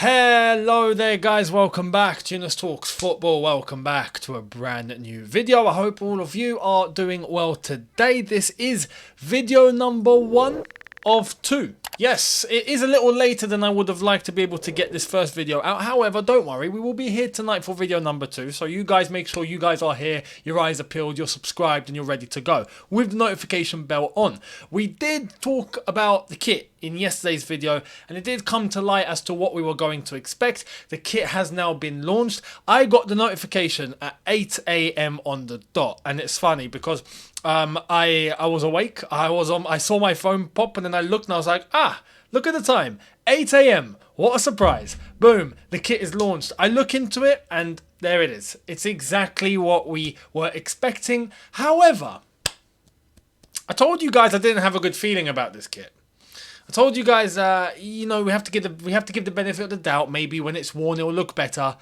Hello there guys, welcome back to Younes Talks Football, welcome back to a brand new video. I hope all of you are doing well today. This is video number 1 of 2. Yes, it is a little later than I would have liked to be able to get this first video out. However, don't worry, we will be here tonight for video number 2. So you guys make sure you guys are here, your eyes are peeled, you're subscribed and you're ready to go with the notification bell on. We did talk about the kit in yesterday's video and it did come to light as to what we were going to expect. The kit has now been launched. I got the notification at 8 AM on the dot, and it's funny because I was awake. I saw my phone pop and then I looked and I was like, look at the time, 8 AM. What a surprise. Boom, the kit is launched. I look into it and there it is. It's exactly what we were expecting. However, I told you guys I didn't have a good feeling about this kit. I told you guys, we have to give the benefit of the doubt. Maybe when it's worn, it'll look better.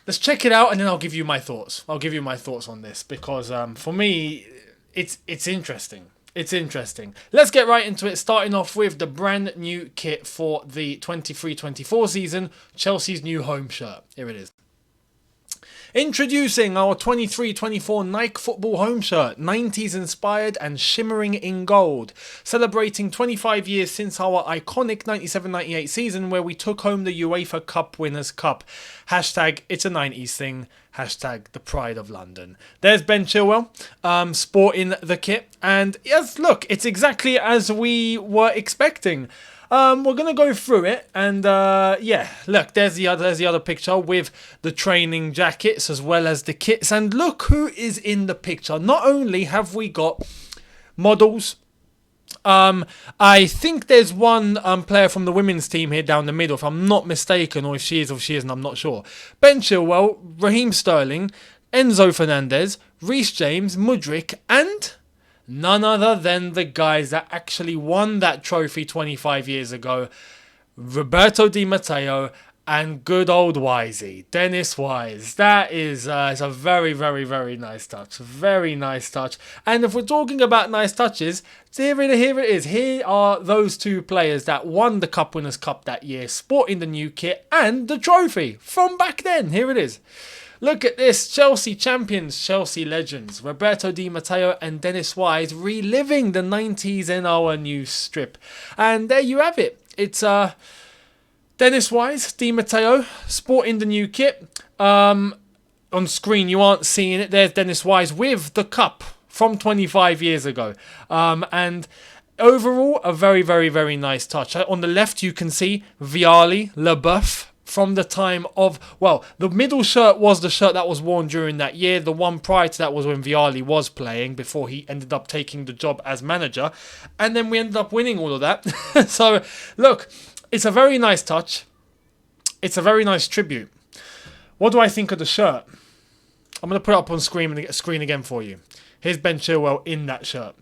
Let's check it out, and then I'll give you my thoughts. I'll give you my thoughts on this because for me, it's interesting. It's interesting. Let's get right into it. Starting off with the brand new kit for the 23-24 season, Chelsea's new home shirt. Here it is. Introducing our 23-24 Nike football home shirt, 90s inspired and shimmering in gold. Celebrating 25 years since our iconic 97-98 season where we took home the UEFA Cup Winners' Cup. Hashtag it's a 90s thing. Hashtag the pride of London. There's Ben Chilwell sporting the kit. And yes, look, it's exactly as we were expecting. We're going to go through it and yeah, look, there's the other picture with the training jackets as well as the kits, and look who is in the picture. Not only have we got models, I think there's one player from the women's team here down the middle, if I'm not mistaken, or if she is or she isn't, I'm not sure. Ben Chilwell, Raheem Sterling, Enzo Fernandez, Reece James, Mudryk, and none other than the guys that actually won that trophy 25 years ago. Roberto Di Matteo and good old Wisey, Dennis Wise. That is it's a very, very, very nice touch. Very nice touch. And if we're talking about nice touches, here it is. Here are those two players that won the Cup Winners' Cup that year, sporting the new kit and the trophy from back then. Here it is. Look at this, Chelsea champions, Chelsea legends, Roberto Di Matteo and Dennis Wise reliving the 90s in our new strip. And there you have it. It's Dennis Wise, Di Matteo, sporting the new kit. On screen you aren't seeing it. There's Dennis Wise with the cup from 25 years ago. And overall, a very, very, very nice touch. On the left you can see Vialli, LeBeouf, from the time of, well, the middle shirt was the shirt that was worn during that year. The one prior to that was when Vialli was playing before he ended up taking the job as manager. And then we ended up winning all of that. So, look, it's a very nice touch. It's a very nice tribute. What do I think of the shirt? I'm going to put it up on screen again for you. Here's Ben Chilwell in that shirt.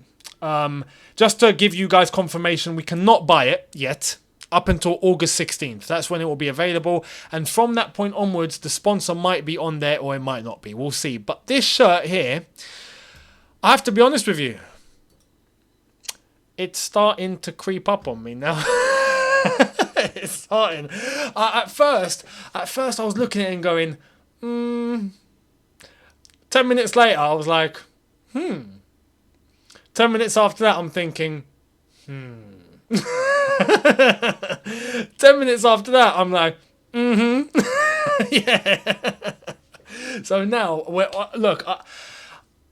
Just to give you guys confirmation, we cannot buy it yet. Up until August 16th. That's when it will be available. And from that point onwards, the sponsor might be on there or it might not be. We'll see. But this shirt here, I have to be honest with you, it's starting to creep up on me now. It's starting. At first, I was looking at it and going, 10 minutes later, I was like, 10 minutes after that, I'm thinking, 10 minutes after that, I'm like, yeah. So now, look,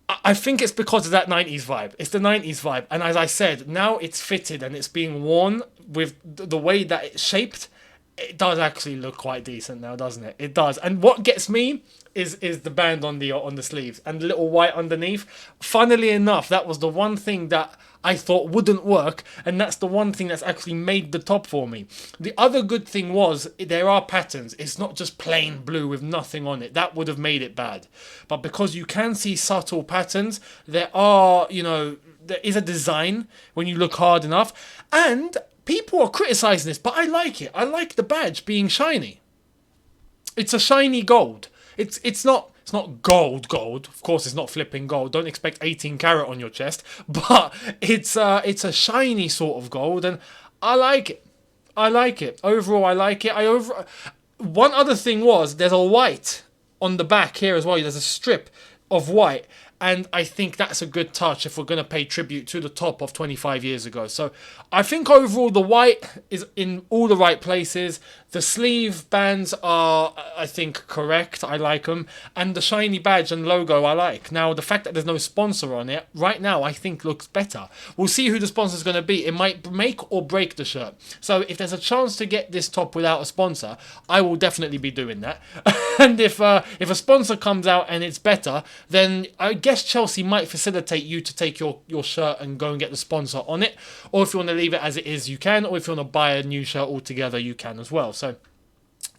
I think it's because of that 90s vibe. It's the 90s vibe. And as I said, now it's fitted and it's being worn with the way that it's shaped. It does actually look quite decent now, doesn't it? It does. And what gets me is the band on the sleeves and the little white underneath. Funnily enough, that was the one thing that I thought wouldn't work, and that's the one thing that's actually made the top for me. The other good thing was there are patterns. It's not just plain blue with nothing on it. That would have made it bad. But because you can see subtle patterns, there is a design when you look hard enough. And people are criticising this, but I like it. I like the badge being shiny. It's a shiny gold. It's not gold. Of course, it's not flipping gold. Don't expect 18 karat on your chest. But it's a shiny sort of gold, and I like it. I like it. Overall, I like it. One other thing was there's a white on the back here as well. There's a strip of white. And I think that's a good touch if we're going to pay tribute to the top of 25 years ago. So I think overall the white is in all the right places. The sleeve bands are, I think, correct. I like them. And the shiny badge and logo I like. Now, the fact that there's no sponsor on it right now, I think looks better. We'll see who the sponsor's going to be. It might make or break the shirt. So if there's a chance to get this top without a sponsor, I will definitely be doing that. And if a sponsor comes out and it's better, then I guess Chelsea might facilitate you to take your shirt and go and get the sponsor on it. Or if you want to leave it as it is, you can. Or if you want to buy a new shirt altogether, you can as well. So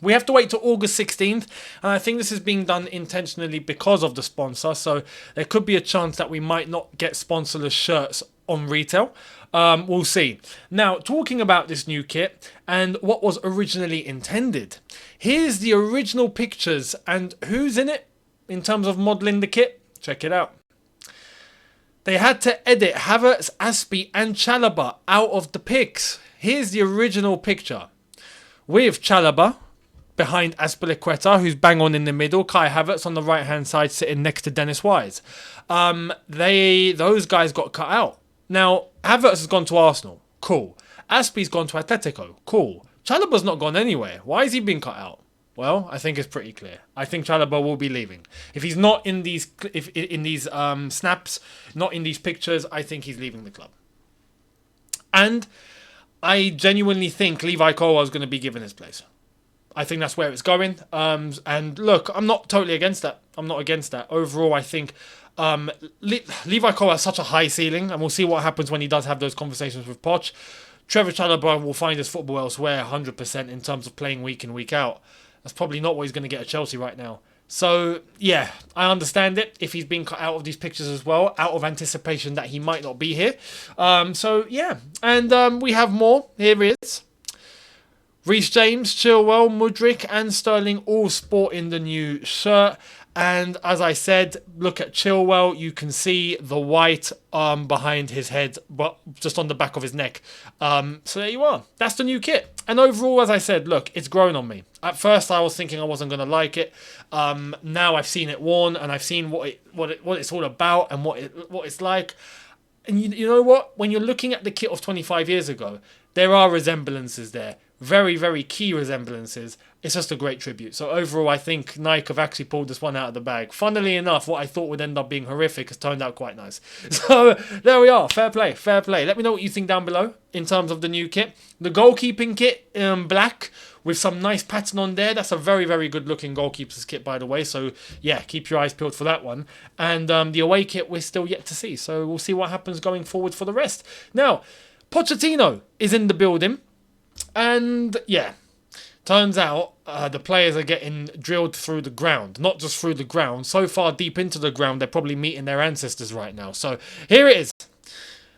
we have to wait till August 16th. And I think this is being done intentionally because of the sponsor. So there could be a chance that we might not get sponsorless shirts on retail. We'll see. Now, talking about this new kit and what was originally intended. Here's the original pictures and who's in it in terms of modelling the kit. Check it out. They had to edit Havertz, Aspie and Chalobah out of the pics. Here's the original picture. With Chalobah behind Azpilicueta, who's bang on in the middle. Kai Havertz on the right-hand side sitting next to Dennis Wise. Those guys got cut out. Now, Havertz has gone to Arsenal. Cool. Aspie's gone to Atletico. Cool. Chalobah's not gone anywhere. Why is he being cut out? Well, I think it's pretty clear. I think Chalobah will be leaving. If he's not in these snaps, not in these pictures, I think he's leaving the club. And I genuinely think Levi Colwill is going to be given his place. I think that's where it's going. And look, I'm not totally against that. I'm not against that. Overall, I think Levi Colwill has such a high ceiling, and we'll see what happens when he does have those conversations with Poch. Trevor Chalobah will find his football elsewhere 100% in terms of playing week in, week out. That's probably not what he's going to get at Chelsea right now. So, yeah, I understand it if he's being cut out of these pictures as well, out of anticipation that he might not be here. So, yeah. And we have more. Here he is. Reece James, Chilwell, Mudryk and Sterling all sporting the new shirt. And as I said, look at Chilwell. You can see the white behind his head, but just on the back of his neck. So there you are. That's the new kit. And overall, as I said, look, it's grown on me. At first, I was thinking I wasn't going to like it. Now I've seen it worn, and I've seen what it's all about and what it's like. And you know what? When you're looking at the kit of 25 years ago, there are resemblances there. Very, very key resemblances. It's just a great tribute. So overall, I think Nike have actually pulled this one out of the bag. Funnily enough, what I thought would end up being horrific has turned out quite nice. So there we are. Fair play. Fair play. Let me know what you think down below in terms of the new kit. The goalkeeping kit, black with some nice pattern on there. That's a very, very good looking goalkeeper's kit, by the way. So yeah, keep your eyes peeled for that one. And the away kit we're still yet to see. So we'll see what happens going forward for the rest. Now, Pochettino is in the building. And yeah, turns out the players are getting drilled through the ground. Not just through the ground. So far deep into the ground, they're probably meeting their ancestors right now. So here it is.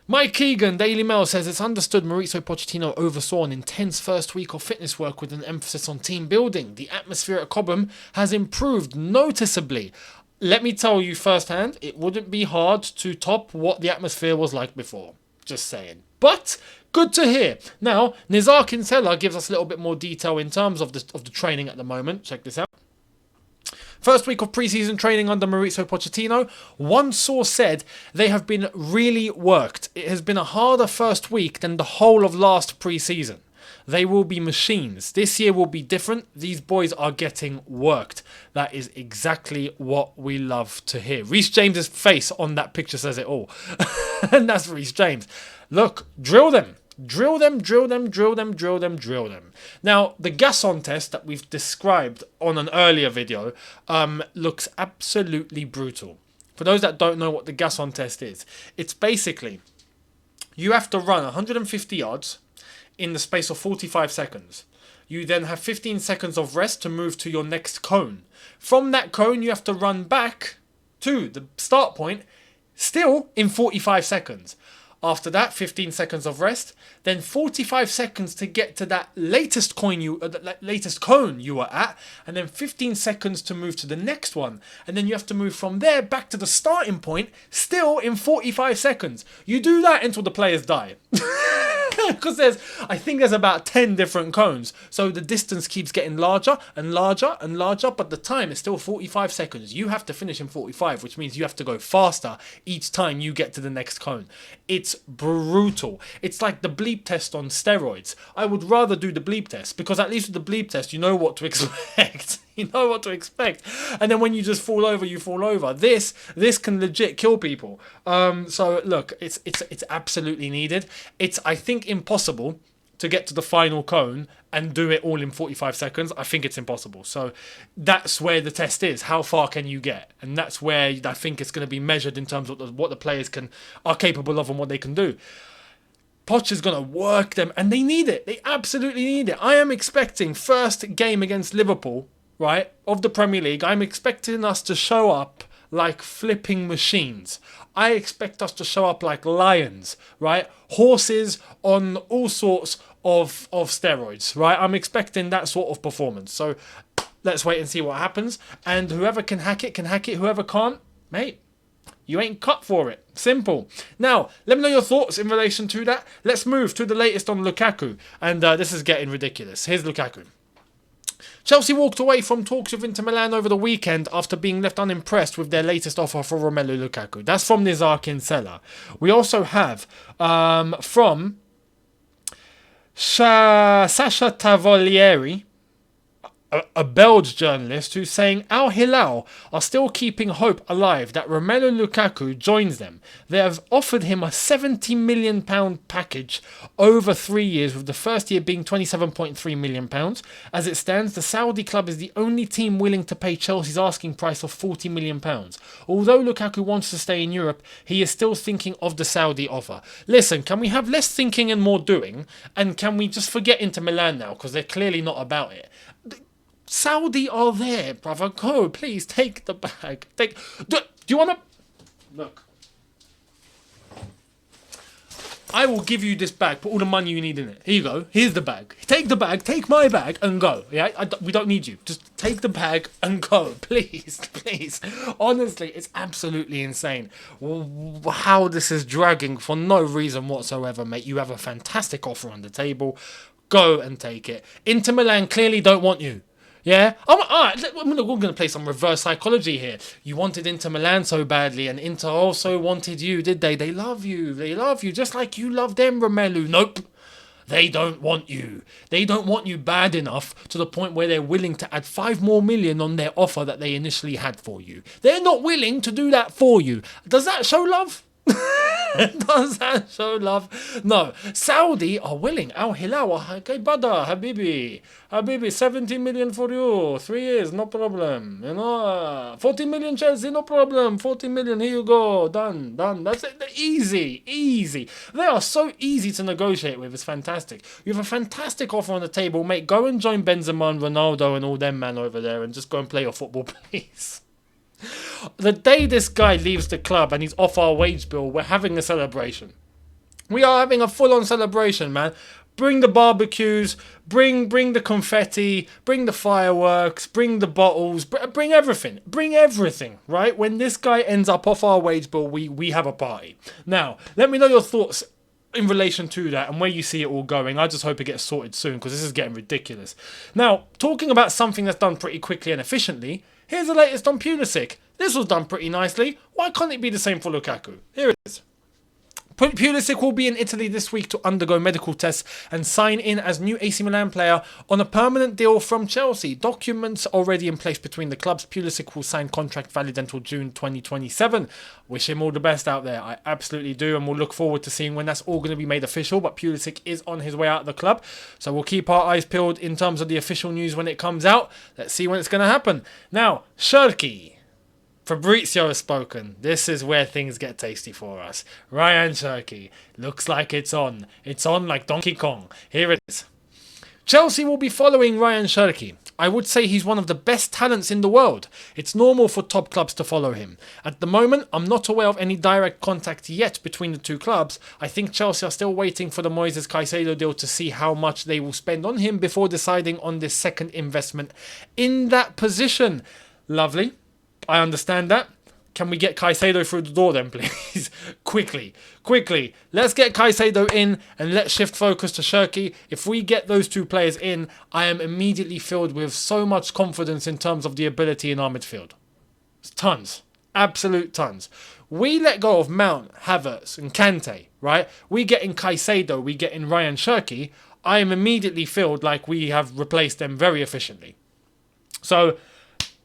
Mike Keegan, Daily Mail, says it's understood Mauricio Pochettino oversaw an intense first week of fitness work with an emphasis on team building. The atmosphere at Cobham has improved noticeably. Let me tell you firsthand, it wouldn't be hard to top what the atmosphere was like before. Just saying. But good to hear. Now, Nizar Kinsella gives us a little bit more detail in terms of the training at the moment. Check this out. First week of pre-season training under Mauricio Pochettino. One source said they have been really worked. It has been a harder first week than the whole of last pre-season. They will be machines. This year will be different. These boys are getting worked. That is exactly what we love to hear. Reece James's face on that picture says it all. And that's Reece James. Look, drill them. Drill them, drill them, drill them, drill them, drill them. Now, the Gasson test that we've described on an earlier video looks absolutely brutal. For those that don't know what the Gasson test is, it's basically you have to run 150 yards in the space of 45 seconds. You then have 15 seconds of rest to move to your next cone. From that cone, you have to run back to the start point, still in 45 seconds. After that, 15 seconds of rest. Then 45 seconds to get to that latest cone you were at. And then 15 seconds to move to the next one. And then you have to move from there back to the starting point, still in 45 seconds. You do that until the players die. Because I think there's about 10 different cones. So the distance keeps getting larger and larger and larger, but the time is still 45 seconds. You have to finish in 45, which means you have to go faster each time you get to the next cone. It's brutal. It's like the bleep test on steroids. I would rather do the bleep test, because at least with the bleep test, you know what to expect. You know what to expect. And then when you just fall over, you fall over. This can legit kill people. So look, it's absolutely needed. It's, I think, impossible to get to the final cone and do it all in 45 seconds. I think it's impossible. So that's where the test is. How far can you get? And that's where I think it's going to be measured in terms of what the players are capable of and what they can do. Poch is going to work them, and they need it. They absolutely need it. I am expecting first game against Liverpool, right, of the Premier League, I'm expecting us to show up like flipping machines. I expect us to show up like lions, right? Horses on all sorts of steroids, right? I'm expecting that sort of performance. So let's wait and see what happens. And whoever can hack it, can hack it. Whoever can't, mate, you ain't cut for it. Simple. Now, let me know your thoughts in relation to that. Let's move to the latest on Lukaku. And this is getting ridiculous. Here's Lukaku. Chelsea walked away from talks with Inter Milan over the weekend after being left unimpressed with their latest offer for Romelu Lukaku. That's from Nizar Kinsella. We also have from Sasha Tavolieri, a Belgian journalist, who's saying Al Hilal are still keeping hope alive that Romelu Lukaku joins them. They have offered him a £70 million package over 3 years, with the first year being £27.3 million. As it stands, the Saudi club is the only team willing to pay Chelsea's asking price of £40 million. Although Lukaku wants to stay in Europe, he is still thinking of the Saudi offer. Listen, can we have less thinking and more doing? And can we just forget Inter Milan now? Because they're clearly not about it. Saudi are there, brother. Go, please, take the bag. Do you want to... Look. I will give you this bag. Put all the money you need in it. Here you go. Here's the bag. Take the bag. Take my bag and go. Yeah, we don't need you. Just take the bag and go. Please, please. Honestly, it's absolutely insane how this is dragging for no reason whatsoever, mate. You have a fantastic offer on the table. Go and take it. Inter Milan clearly don't want you. Yeah? Alright, we're going to play some reverse psychology here. You wanted Inter Milan so badly, and Inter also wanted you, did they? They love you. They love you, just like you love them, Romelu. Nope. They don't want you. They don't want you bad enough to the point where they're willing to add $5 more million on their offer that they initially had for you. They're not willing to do that for you. Does that show love? Does that show love? No. Saudi are willing. Al Hilal, okay, brother, Habibi, 70 million for you, 3 years, no problem. You know, 40 million Chelsea, no problem. 40 million, here you go, done. That's it. Easy. They are so easy to negotiate with. It's fantastic. You have a fantastic offer on the table, mate. Go and join Benzema and Ronaldo and all them man over there, and just go and play your football, please. The day this guy leaves the club and he's off our wage bill, we're having a celebration. We are having a full-on celebration, man. Bring the barbecues, bring the confetti, bring the fireworks, bring the bottles, bring everything, right? When this guy ends up off our wage bill, we have a party. Now, let me know your thoughts in relation to that and where you see it all going. I just hope it gets sorted soon, because this is getting ridiculous. Now, talking about something that's done pretty quickly and efficiently, here's the latest on Pulisic. This was done pretty nicely. Why can't it be the same for Lukaku? Here it is. Pulisic will be in Italy this week to undergo medical tests and sign in as new AC Milan player on a permanent deal from Chelsea. Documents already in place between the clubs. Pulisic will sign contract valid until June 2027. Wish him all the best out there. I absolutely do, and we'll look forward to seeing when that's all going to be made official. But Pulisic is on his way out of the club, so we'll keep our eyes peeled in terms of the official news when it comes out. Let's see when it's going to happen. Now, Sharkey. Fabrizio has spoken. This is where things get tasty for us. Ryan Sharkey. Looks like it's on. It's on like Donkey Kong. Here it is. Chelsea will be following Ryan Sharkey I would say he's one of the best talents in the world. It's normal for top clubs to follow him. At the moment, I'm not aware of any direct contact yet between the two clubs. I think Chelsea are still waiting for the Moises Caicedo deal to see how much they will spend on him before deciding on this second investment in that position. Lovely. I understand that. Can we get Caicedo through the door then, please? Quickly. Let's get Caicedo in and let's shift focus to Sharkey. If we get those two players in, I am immediately filled with so much confidence in terms of the ability in our midfield. Tons. Absolute tons. We let go of Mount, Havertz and Kante, right? We get in Caicedo, we get in Ryan Sharkey. I am immediately filled like we have replaced them very efficiently. So,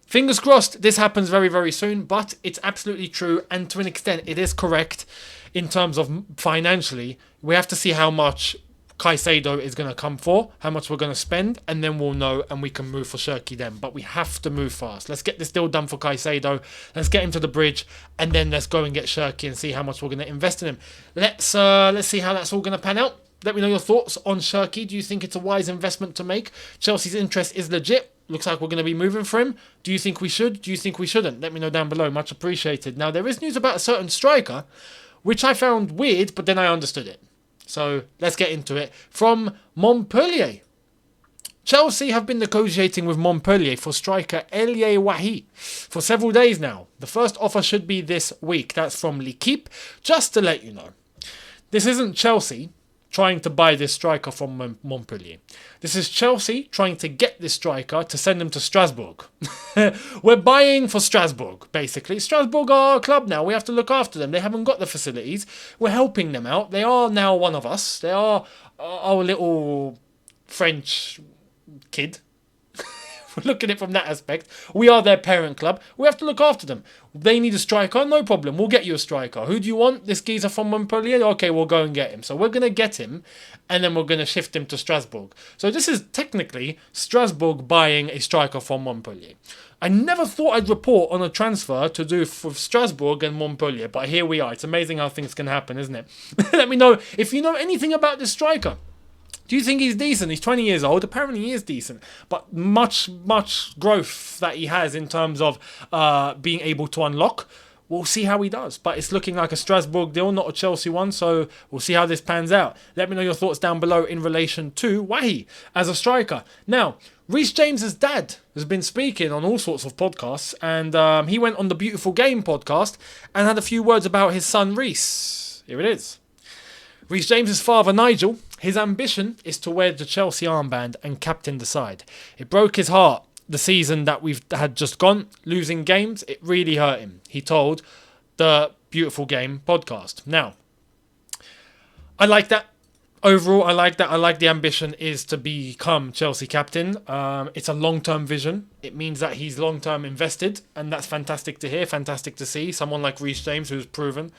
fingers crossed this happens very, very soon, but it's absolutely true, and to an extent it is correct in terms of financially. We have to see how much Caicedo is going to come for, how much we're going to spend, and then we'll know and we can move for Sharkey then. But we have to move fast. Let's get this deal done for Caicedo. Let's get him to the bridge, and then let's go and get Sharkey and see how much we're going to invest in him. Let's see how that's all going to pan out. Let me know your thoughts on Sharkey. Do you think it's a wise investment to make? Chelsea's interest is legit. Looks like we're going to be moving for him. Do you think we should? Do you think we shouldn't? Let me know down below. Much appreciated. Now, there is news about a certain striker, which I found weird, but then I understood it. So, let's get into it. From Montpellier. Chelsea have been negotiating with Montpellier for striker Elie Wahi for several days now. The first offer should be this week. That's from L'Equipe. Just to let you know, this isn't Chelsea trying to buy this striker from Montpellier. This is Chelsea trying to get this striker to send him to Strasbourg. We're buying for Strasbourg, basically. Strasbourg are a club now. We have to look after them. They haven't got the facilities. We're helping them out. They are now one of us. They are our little French kid. Look at it from that aspect. We are their parent club. We have to look after them. They need a striker. No problem. We'll get you a striker. Who do you want? This geezer from Montpellier? Okay, we'll go and get him. So we're going to get him, and then we're going to shift him to Strasbourg. So this is technically Strasbourg buying a striker from Montpellier. I never thought I'd report on a transfer to do with Strasbourg and Montpellier, but here we are. It's amazing how things can happen, isn't it? Let me know if you know anything about this striker. Do you think he's decent? He's 20 years old. Apparently he is decent. But much growth that he has in terms of being able to unlock. We'll see how he does. But it's looking like a Strasbourg deal, not a Chelsea one. So we'll see how this pans out. Let me know your thoughts down below in relation to Wahi as a striker. Now, Reece James's dad has been speaking on all sorts of podcasts. And he went on the Beautiful Game podcast and had a few words about his son Reece. Here it is. Reece James's father, Nigel, his ambition is to wear the Chelsea armband and captain the side. It broke his heart the season that we've had just gone, losing games. It really hurt him, he told the Beautiful Game podcast. Now, I like that. Overall, I like that. I like the ambition is to become Chelsea captain. It's a long-term vision. It means that he's long-term invested, and that's fantastic to hear, fantastic to see. Someone like Reece James who's proven.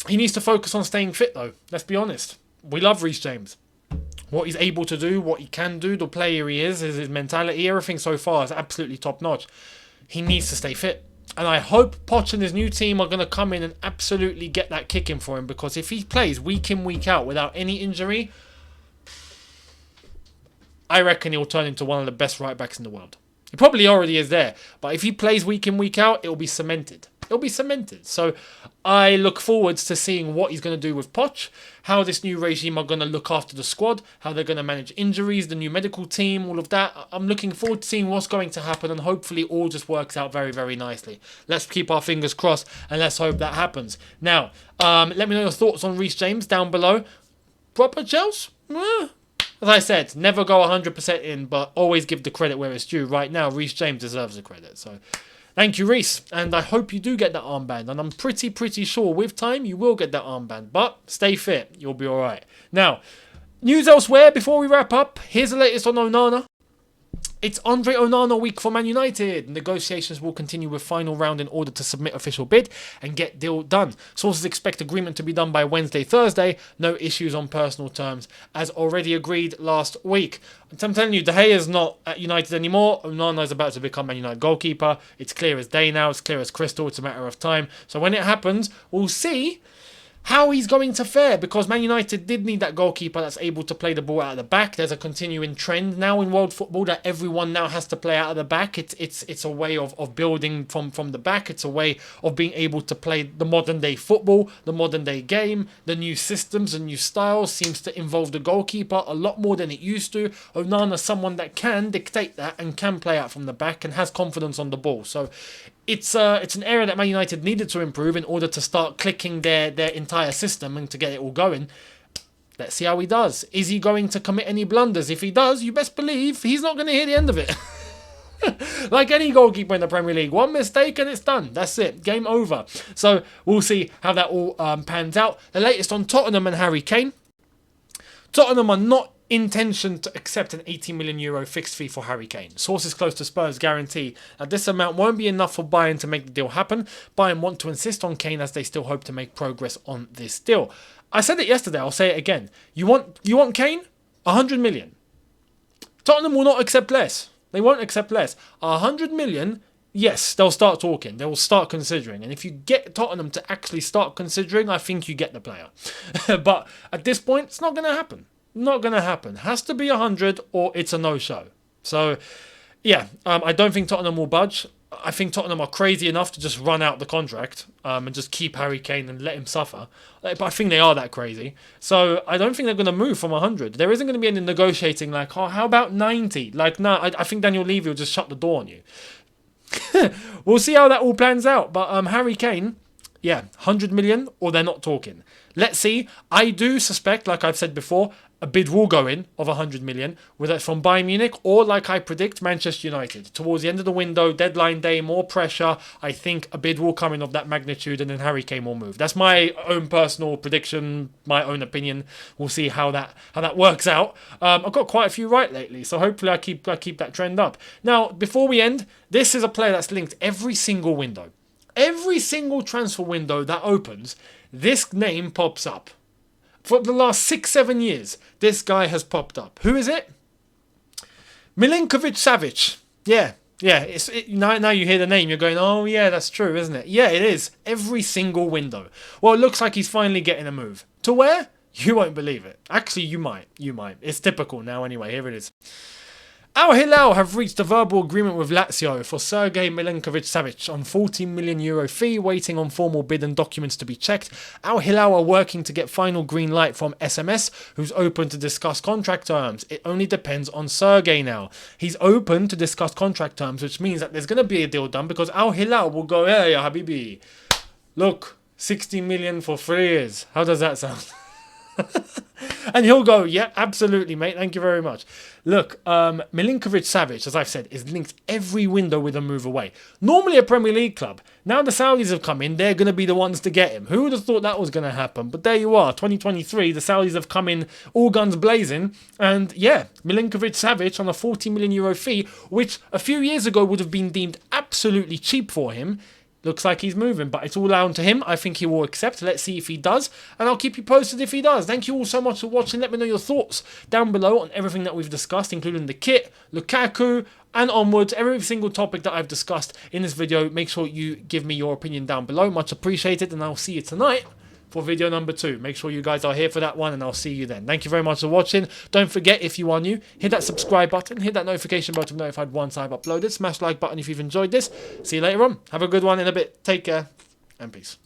He needs to focus on staying fit, though. Let's be honest. We love Reece James. What he's able to do, what he can do, the player he is his mentality, everything so far is absolutely top-notch. He needs to stay fit. And I hope Poch and his new team are going to come in and absolutely get that kick in for him. Because if he plays week in, week out without any injury, I reckon he'll turn into one of the best right-backs in the world. He probably already is there. But if he plays week in, week out, it'll be cemented. It'll be cemented. So I look forward to seeing what he's going to do with Poch, how this new regime are going to look after the squad, how they're going to manage injuries, the new medical team, all of that. I'm looking forward to seeing what's going to happen, and hopefully all just works out very, very nicely. Let's keep our fingers crossed and let's hope that happens. Now, let me know your thoughts on Reece James down below. Proper Chelsea? As I said, never go 100% in, but always give the credit where it's due. Right now, Reece James deserves the credit. So, thank you, Reece. And I hope you do get that armband. And I'm pretty sure with time you will get that armband. But stay fit. You'll be all right. Now, news elsewhere before we wrap up. Here's the latest on Onana. It's Andre Onana week for Man United. Negotiations will continue with final round in order to submit official bid and get deal done. Sources expect agreement to be done by Wednesday, Thursday. No issues on personal terms as already agreed last week. I'm telling you, De Gea's not at United anymore. Onana is about to become Man United goalkeeper. It's clear as day now. It's clear as crystal. It's a matter of time. So when it happens, we'll see how he's going to fare, because Man United did need that goalkeeper that's able to play the ball out of the back. There's a continuing trend now in world football that everyone now has to play out of the back. It's a way of building from the back. It's a way of being able to play the modern day football, the modern day game. The new systems and new styles seems to involve the goalkeeper a lot more than it used to. Onana's someone that can dictate that and can play out from the back and has confidence on the ball. So it's an area that Man United needed to improve in order to start clicking their entire system and to get it all going. Let's see how he does. Is he going to commit any blunders? If he does, you best believe he's not going to hear the end of it. Like any goalkeeper in the Premier League, one mistake and it's done. That's it. Game over. So we'll see how that all pans out. The latest on Tottenham and Harry Kane. Tottenham are not intention to accept an €80 million fixed fee for Harry Kane. Sources close to Spurs guarantee that this amount won't be enough for Bayern to make the deal happen. Bayern want to insist on Kane as they still hope to make progress on this deal. I said it yesterday, I'll say it again. You want Kane? 100 million. Tottenham will not accept less. They won't accept less. 100 million, yes, they'll start talking. They will start considering. And if you get Tottenham to actually start considering, I think you get the player. But at this point, it's not going to happen. Not going to happen. Has to be 100 or it's a no-show. So, yeah, I don't think Tottenham will budge. I think Tottenham are crazy enough to just run out the contract and just keep Harry Kane and let him suffer. But I think they are that crazy. So I don't think they're going to move from 100. There isn't going to be any negotiating like, oh, how about 90? Like, no, I think Daniel Levy will just shut the door on you. We'll see how that all plans out. But Harry Kane, yeah, 100 million or they're not talking. Let's see. I do suspect, like I've said before, a bid will go in of 100 million, whether it's from Bayern Munich or, like I predict, Manchester United. Towards the end of the window, deadline day, more pressure, I think a bid will come in of that magnitude and then Harry Kane will move. That's my own personal prediction, my own opinion. We'll see how that works out. I've got quite a few right lately, so hopefully I keep that trend up. Now, before we end, this is a player that's linked every single window. Every single transfer window that opens, this name pops up. For the last 6-7 years, this guy has popped up. Who is it? Milenkovic Savic. Yeah. Now you hear the name, you're going, oh yeah, that's true, isn't it? Yeah, it is. Every single window. Well, it looks like he's finally getting a move. To where? You won't believe it. Actually, you might. It's typical now anyway. Here it is. Al Hilal have reached a verbal agreement with Lazio for Sergei Milenkovic-Savic on €14 million fee, waiting on formal bid and documents to be checked. Al Hilal are working to get final green light from SMS, who's open to discuss contract terms. It only depends on Sergei now. He's open to discuss contract terms, which means that there's going to be a deal done because Al Hilal will go, hey, Habibi, look, 60 million for 3 years. How does that sound? And he'll go, yeah, absolutely, mate. Thank you very much. Look, Milenkovic-Savic, as I've said, is linked every window with a move away. Normally a Premier League club. Now the Saudis have come in. They're going to be the ones to get him. Who would have thought that was going to happen? But there you are. 2023, the Saudis have come in all guns blazing. And yeah, Milenkovic-Savic on a €40 million fee, which a few years ago would have been deemed absolutely cheap for him. Looks like he's moving, but it's all down to him. I think he will accept. Let's see if he does. And I'll keep you posted if he does. Thank you all so much for watching. Let me know your thoughts down below on everything that we've discussed, including the kit, Lukaku, and onwards. Every single topic that I've discussed in this video. Make sure you give me your opinion down below. Much appreciated. And I'll see you tonight for video number 2. Make sure you guys are here for that one, and I'll see you then. Thank you very much for watching. Don't forget, if you are new, hit that subscribe button, hit that notification button to be notified once I've uploaded. Smash the like button if you've enjoyed this. See you later on. Have a good one in a bit. Take care, and peace.